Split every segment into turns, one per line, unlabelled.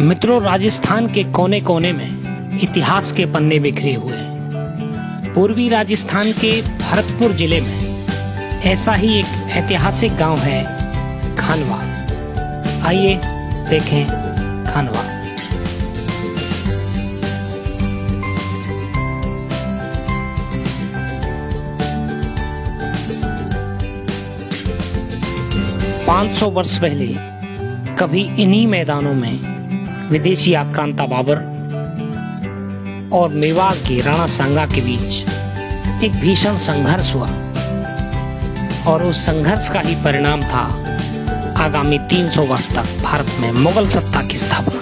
मित्रों, राजस्थान के कोने कोने में इतिहास के पन्ने बिखरे हुए हैं। पूर्वी राजस्थान के भरतपुर जिले में ऐसा ही एक ऐतिहासिक गांव है खानवा। आइए देखें खानवा। पाँच 500 वर्ष पहले कभी इन्हीं मैदानों में विदेशी आक्रांता बाबर और मेवाड़ के राणा सांगा के बीच एक भीषण संघर्ष हुआ और उस संघर्ष का ही परिणाम था आगामी 300 वर्ष तक भारत में मुगल सत्ता की स्थापना।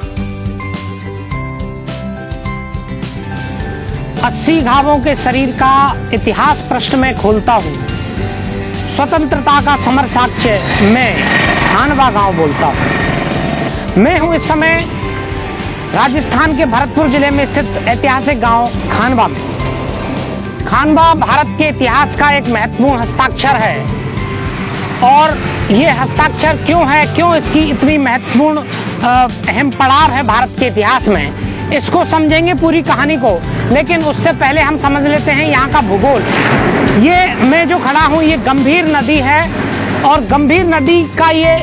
80 घावों के शरीर का इतिहास पृष्ठ में खोलता हूँ। स्वतंत्रता का समर साक्ष्य मैं खानवा गांव बोलता हूँ। मैं हूँ इस समय राजस्थान के भरतपुर जिले में स्थित ऐतिहासिक गांव खानवा में। खानवा भारत के इतिहास का एक महत्वपूर्ण हस्ताक्षर है और ये हस्ताक्षर क्यों इसकी इतनी महत्वपूर्ण अहम पड़ाव है भारत के इतिहास में, इसको समझेंगे पूरी कहानी को। लेकिन उससे पहले हम समझ लेते हैं यहाँ का भूगोल। ये मैं जो खड़ा हूँ ये गंभीर नदी है और गंभीर नदी का ये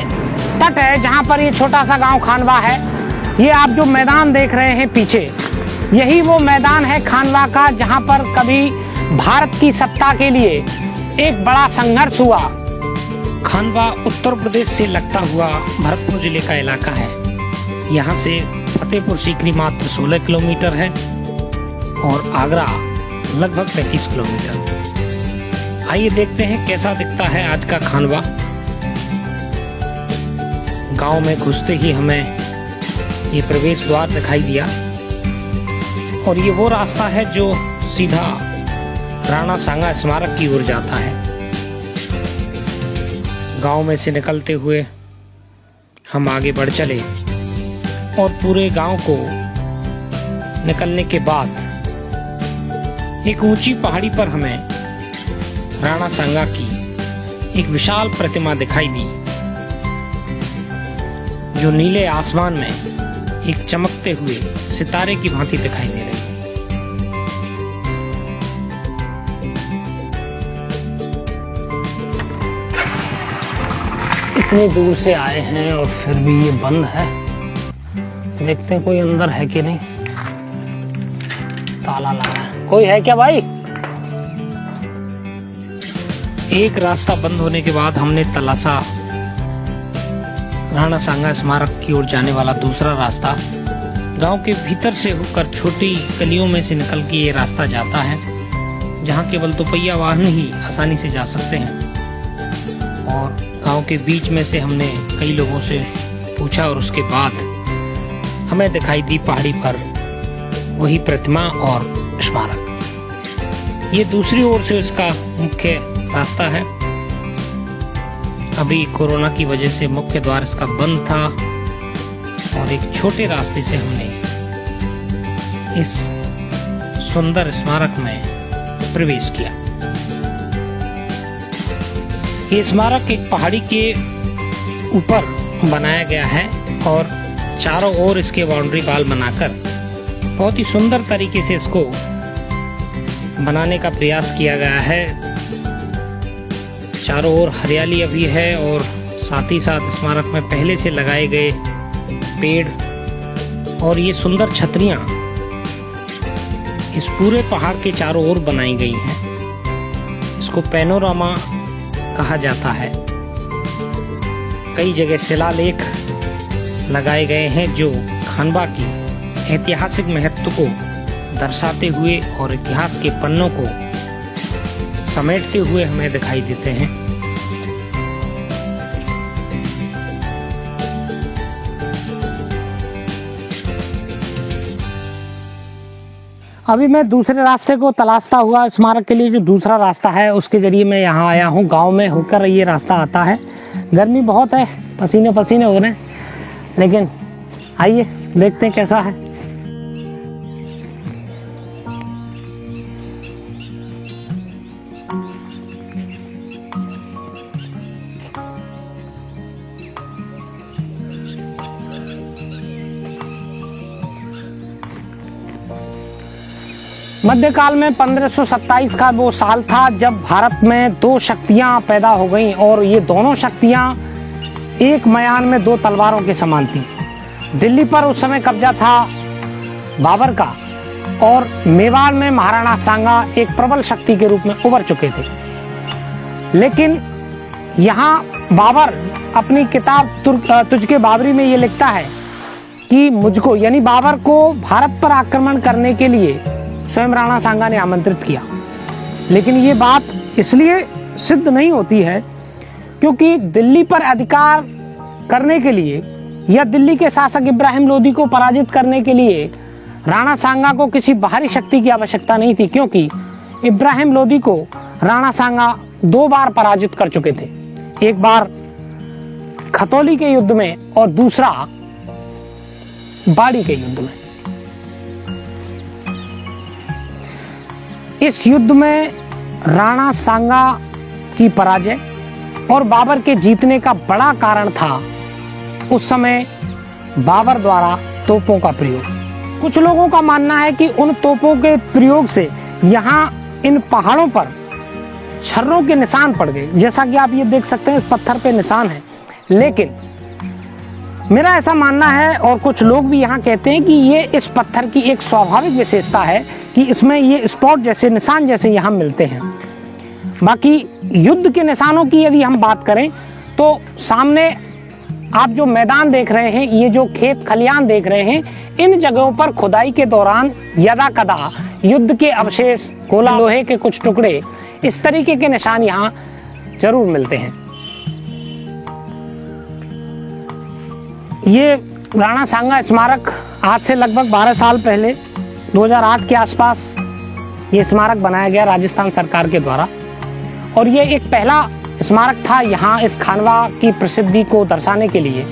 तट है जहाँ पर ये छोटा सा गांव खानवा है। ये आप जो मैदान देख रहे हैं पीछे, यही वो मैदान है खानवा का जहाँ पर कभी भारत की सत्ता के लिए एक बड़ा संघर्ष हुआ। खानवा उत्तर प्रदेश से लगता हुआ भरतपुर जिले का इलाका है। यहाँ से फतेहपुर सीकरी मात्र 16 किलोमीटर है और आगरा लगभग 35 किलोमीटर। आइए देखते हैं कैसा दिखता है आज का खानवा। गांव में घुसते ही हमें ये प्रवेश द्वार दिखाई दिया और ये वो रास्ता है जो सीधा राणा सांगा स्मारक की ओर जाता है। गांव में से निकलते हुए हम आगे बढ़ चले और पूरे गांव को निकलने के बाद एक ऊंची पहाड़ी पर हमें राणा सांगा की एक विशाल प्रतिमा दिखाई दी जो नीले आसमान में एक चमकते हुए सितारे की भांति दिखाई दे रही है। इतनी दूर से आए हैं और फिर भी ये बंद है। देखते हैं कोई अंदर है कि नहीं। ताला लगा है। कोई है क्या भाई? एक रास्ता बंद होने के बाद हमने तलाशा राणा सांगा स्मारक की ओर जाने वाला दूसरा रास्ता। गांव के भीतर से होकर छोटी गलियों में से निकल के ये रास्ता जाता है जहां केवल दोपहिया वाहन ही आसानी से जा सकते हैं। और गांव के बीच में से हमने कई लोगों से पूछा और उसके बाद हमें दिखाई दी पहाड़ी पर वही प्रतिमा और स्मारक। ये दूसरी ओर से इसका मुख्य रास्ता है। अभी कोरोना की वजह से मुख्य द्वार इसका बंद था और एक छोटे रास्ते से हमने इस सुंदर स्मारक में प्रवेश किया। ये स्मारक एक पहाड़ी के ऊपर बनाया गया है और चारों ओर इसके बाउंड्री वाल बनाकर बहुत ही सुंदर तरीके से इसको बनाने का प्रयास किया गया है। चारों ओर हरियाली अभी है और साथ ही साथ स्मारक में पहले से लगाए गए पेड़ और ये सुंदर छतरियां इस पूरे पहाड़ के चारों ओर बनाई गई हैं। इसको पैनोरामा कहा जाता है। कई जगह शिलालेख लगाए गए हैं जो खानवा की ऐतिहासिक महत्व को दर्शाते हुए और इतिहास के पन्नों को समेटते हुए हमें दिखाई देते हैं। अभी मैं दूसरे रास्ते को तलाशता हुआ स्मारक के लिए जो दूसरा रास्ता है उसके जरिए मैं यहाँ आया हूँ। गांव में होकर ये रास्ता आता है। गर्मी बहुत है, पसीने पसीने हो रहे हैं, लेकिन आइए देखते हैं कैसा है। मध्यकाल में 1527 का वो साल था जब भारत में दो शक्तियां पैदा हो गईं और ये दोनों शक्तियां एक म्यान में दो तलवारों के समान थी। दिल्ली पर उस समय कब्जा था बाबर का और मेवाड़ में महाराणा सांगा एक प्रबल शक्ति के रूप में उभर चुके थे। लेकिन यहाँ बाबर अपनी किताब तुझके बाबरी में ये लिखता है कि मुझको यानी बाबर को भारत पर आक्रमण करने के लिए स्वयं राणा सांगा ने आमंत्रित किया। लेकिन ये बात इसलिए सिद्ध नहीं होती है क्योंकि दिल्ली पर अधिकार करने के लिए या दिल्ली के शासक इब्राहिम लोदी को पराजित करने के लिए राणा सांगा को किसी बाहरी शक्ति की आवश्यकता नहीं थी, क्योंकि इब्राहिम लोदी को राणा सांगा 2 बार पराजित कर चुके थे। एक बार खतौली के युद्ध में और दूसरा बाड़ी के युद्ध में। इस युद्ध में राणा सांगा की पराजय और बाबर के जीतने का बड़ा कारण था उस समय बाबर द्वारा तोपों का प्रयोग। कुछ लोगों का मानना है कि उन तोपों के प्रयोग से यहाँ इन पहाड़ों पर छर्रों के निशान पड़ गए, जैसा कि आप ये देख सकते हैं इस पत्थर पे निशान है। लेकिन मेरा ऐसा मानना है और कुछ लोग भी यहाँ कहते हैं कि ये इस पत्थर की एक स्वाभाविक विशेषता है कि इसमें ये स्पॉट जैसे निशान जैसे यहाँ मिलते हैं। बाकी युद्ध के निशानों की यदि हम बात करें तो सामने आप जो मैदान देख रहे हैं, ये जो खेत खलियान देख रहे हैं, इन जगहों पर खुदाई के दौरान यदा कदा युद्ध के अवशेष, गोला लोहे के कुछ टुकड़े, इस तरीके के निशान यहाँ जरूर मिलते हैं। ये राणा सांगा स्मारक आज से लगभग 12 साल पहले 2008 के आसपास ये स्मारक बनाया गया राजस्थान सरकार के द्वारा, और ये एक पहला स्मारक था यहाँ इस खानवा की प्रसिद्धि को दर्शाने के लिए।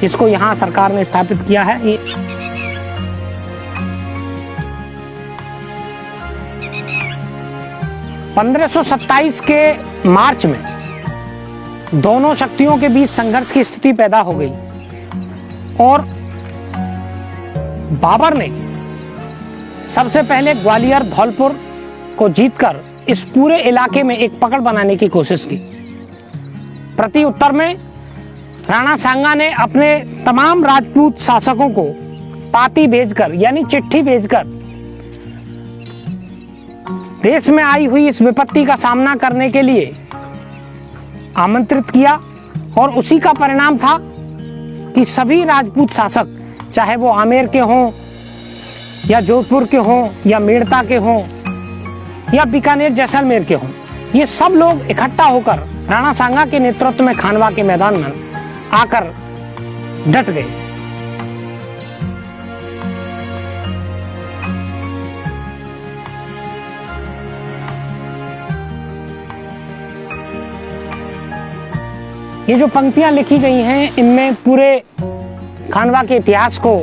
इसको यहाँ सरकार ने स्थापित किया है। ये 1527 के मार्च में दोनों शक्तियों के बीच संघर्ष की स्थिति पैदा हो गई और बाबर ने सबसे पहले ग्वालियर धौलपुर को जीतकर इस पूरे इलाके में एक पकड़ बनाने की कोशिश की। प्रति उत्तर में राणा सांगा ने अपने तमाम राजपूत शासकों को पाती भेजकर यानी चिट्ठी भेजकर देश में आई हुई इस विपत्ति का सामना करने के लिए आमंत्रित किया, और उसी का परिणाम था कि सभी राजपूत शासक, चाहे वो आमेर के हों या जोधपुर के हों या मेड़ता के हों या बीकानेर जैसलमेर के हों, ये सब लोग इकट्ठा होकर राणा सांगा के नेतृत्व में खानवा के मैदान में आकर डट गए। ये जो पंक्तियां लिखी गई हैं, इनमें पूरे खानवा के इतिहास को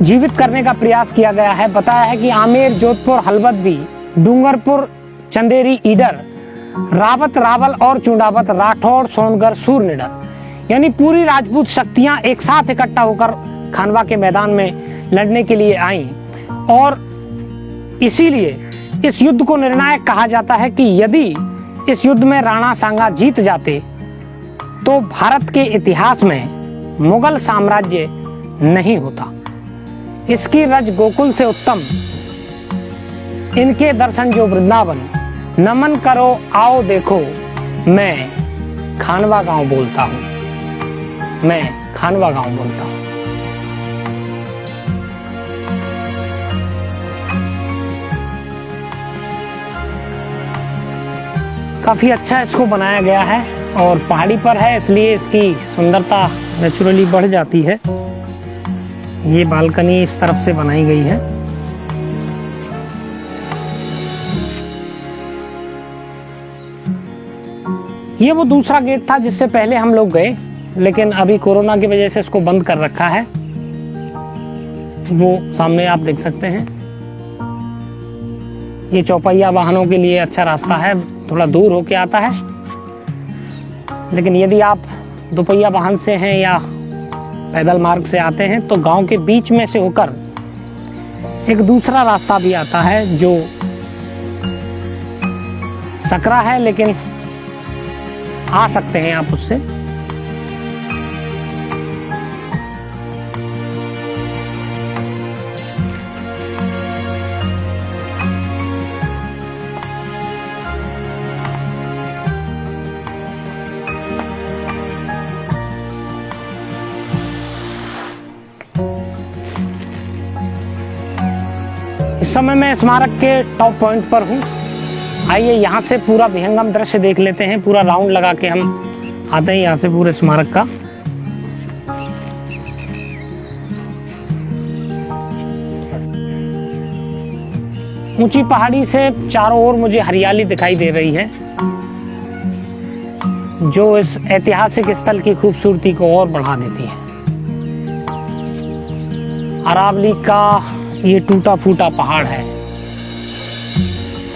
जीवित करने का प्रयास किया गया है। बताया है कि आमेर, जोधपुर, हलबद्दी, डूंगरपुर, चंदेरी, ईडर, रावत, रावल और चुंडावत, राठौड़, सोनगर, सूर, निडर, यानी पूरी राजपूत शक्तियां एक साथ इकट्ठा होकर खानवा के मैदान में लड़ने के लिए आईं, और इसीलिए इस युद्ध को निर्णायक कहा जाता है कि यदि इस युद्ध में राणा सांगा जीत जाते तो भारत के इतिहास में मुगल साम्राज्य नहीं होता। इसकी रज गोकुल से उत्तम, इनके दर्शन जो वृंदावन, नमन करो आओ देखो, मैं खानवा गांव बोलता हूं, मैं खानवा गांव बोलता हूं। काफी अच्छा इसको बनाया गया है और पहाड़ी पर है, इसलिए इसकी सुंदरता नेचुरली बढ़ जाती है। ये बालकनी इस तरफ से बनाई गई है। ये वो दूसरा गेट था जिससे पहले हम लोग गए, लेकिन अभी कोरोना की वजह से इसको बंद कर रखा है। वो सामने आप देख सकते हैं। ये चौपहिया वाहनों के लिए अच्छा रास्ता है, थोड़ा दूर होके आता है, लेकिन यदि आप दोपहिया वाहन से हैं या पैदल मार्ग से आते हैं तो गांव के बीच में से होकर एक दूसरा रास्ता भी आता है जो सकरा है, लेकिन आ सकते हैं आप उससे। इस समय मैं स्मारक के टॉप पॉइंट पर हूँ। आइए यहाँ से पूरा विहंगम दृश्य देख लेते हैं। पूरा राउंड लगा के हम आते हैं यहाँ से पूरे स्मारक का। ऊंची पहाड़ी से चारों ओर मुझे हरियाली दिखाई दे रही है, जो इस ऐतिहासिक स्थल की खूबसूरती को और बढ़ा देती है। अरावली का ये टूटा फूटा पहाड़ है,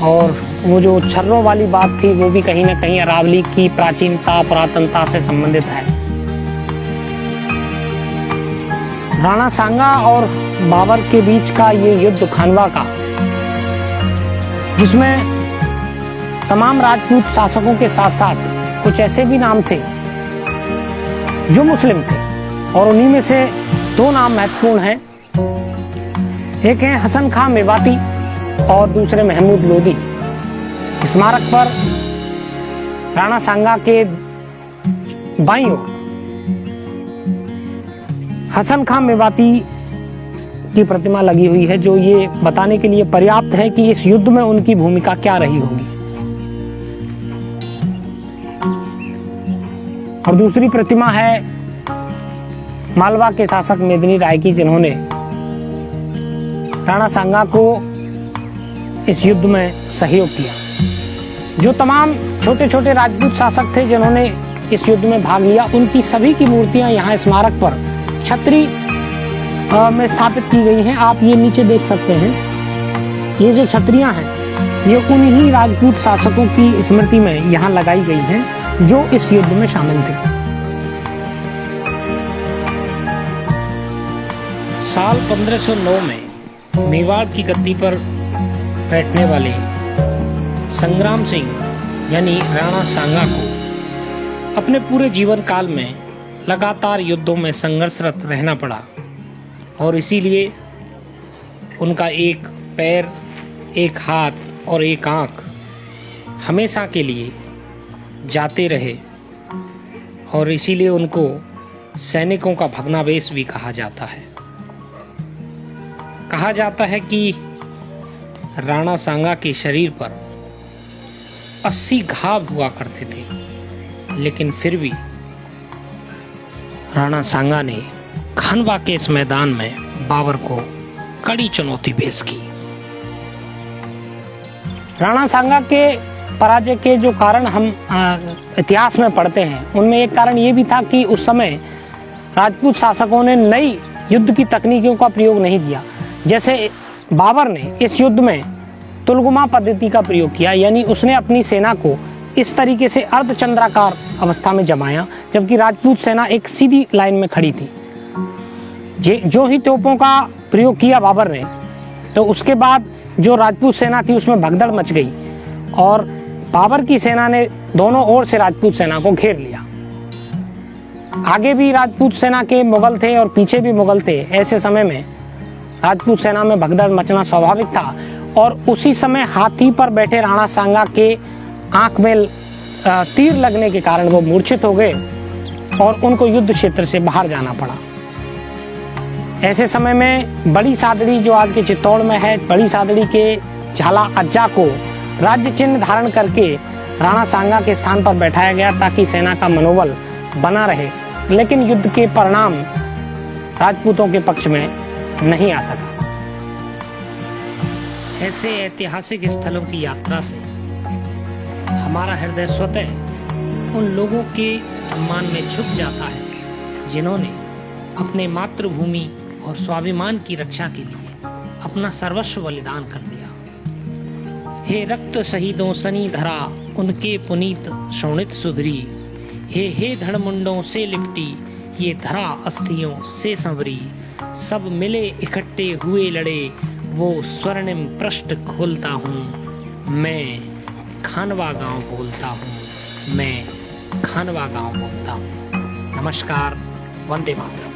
और वो जो छर्रों वाली बात थी वो भी कहीं ना कहीं अरावली की प्राचीनता पुरातनता से संबंधित है। राणा सांगा और बाबर के बीच का ये युद्ध खानवा का, जिसमें तमाम राजपूत शासकों के साथ साथ कुछ ऐसे भी नाम थे जो मुस्लिम थे, और उन्हीं में से दो नाम महत्वपूर्ण हैं। एक है हसन खां मेवाती और दूसरे महमूद लोदी। स्मारक पर राणा सांगा के बाईं ओर हसन खां मेवाती की प्रतिमा लगी हुई है, जो ये बताने के लिए पर्याप्त है कि इस युद्ध में उनकी भूमिका क्या रही होगी। और दूसरी प्रतिमा है मालवा के शासक मेदिनी राय की, जिन्होंने राणा सांगा को इस युद्ध में सहयोग किया। जो तमाम छोटे छोटे राजपूत शासक थे जिन्होंने इस युद्ध में भाग लिया, उनकी सभी की मूर्तियां यहाँ स्मारक पर छतरी में स्थापित की गई हैं। आप ये नीचे देख सकते हैं, ये जो छतरियां हैं ये उन्हीं राजपूत शासकों की स्मृति में यहाँ लगाई गई हैं जो इस युद्ध में शामिल थे। साल 1509 में मेवाड़ की गद्दी पर बैठने वाले संग्राम सिंह यानी राणा सांगा को अपने पूरे जीवन काल में लगातार युद्धों में संघर्षरत रहना पड़ा, और इसीलिए उनका एक पैर, एक हाथ और एक आंख हमेशा के लिए जाते रहे, और इसीलिए उनको सैनिकों का भग्नावशेष भी कहा जाता है। कहा जाता है कि राणा सांगा के शरीर पर 80 घाव हुआ करते थे, लेकिन फिर भी राणा सांगा ने खानवा के इस मैदान में बाबर को कड़ी चुनौती पेश की। राणा सांगा के पराजय के जो कारण हम इतिहास में पढ़ते हैं, उनमें एक कारण ये भी था कि उस समय राजपूत शासकों ने नई युद्ध की तकनीकों का प्रयोग नहीं किया। जैसे बाबर ने इस युद्ध में तुलगुमा पद्धति का प्रयोग किया, यानी उसने अपनी सेना को इस तरीके से अर्धचंद्राकार अवस्था में जमाया, जबकि राजपूत सेना एक सीधी लाइन में खड़ी थी। जो ही तोपों का प्रयोग किया बाबर ने, तो उसके बाद जो राजपूत सेना थी उसमें भगदड़ मच गई, और बाबर की सेना ने दोनों ओर से राजपूत सेना को घेर लिया। आगे भी राजपूत सेना के मुगल थे और पीछे भी मुगल थे। ऐसे समय में राजपूत सेना में भगदड़ मचना स्वाभाविक था, और उसी समय हाथी पर बैठे राणा सांगा के आंख में तीर लगने के कारण वो मूर्छित हो गए और उनको युद्ध क्षेत्र से बाहर जाना पड़ा। ऐसे समय में बड़ी सादड़ी, जो आज के चित्तौड़ में है, बड़ी सादड़ी के झाला अज्जा को राज्य चिन्ह धारण करके राणा सांगा के स्थान पर बैठाया गया, ताकि सेना का मनोबल बना रहे। लेकिन युद्ध के परिणाम राजपूतों के पक्ष में नहीं आ सका। ऐसे ऐतिहासिक स्थलों की यात्रा से हमारा हृदय स्वतः उन लोगों के सम्मान में झुक जाता है जिन्होंने अपने मातृभूमि और स्वाभिमान की रक्षा के लिए अपना सर्वस्व बलिदान कर दिया। हे रक्त शहीदों सनी धरा, उनके पुनीत शोणित सुधरी। हे धड़मुंडों से लिपटी, ये धरा अस्थियों से संवरी। सब मिले इकट्ठे हुए लड़े, वो स्वर्णिम पृष्ठ खोलता हूँ, मैं खानवा गांव बोलता हूँ, मैं खानवा गांव बोलता हूँ। नमस्कार, वंदे मातरम।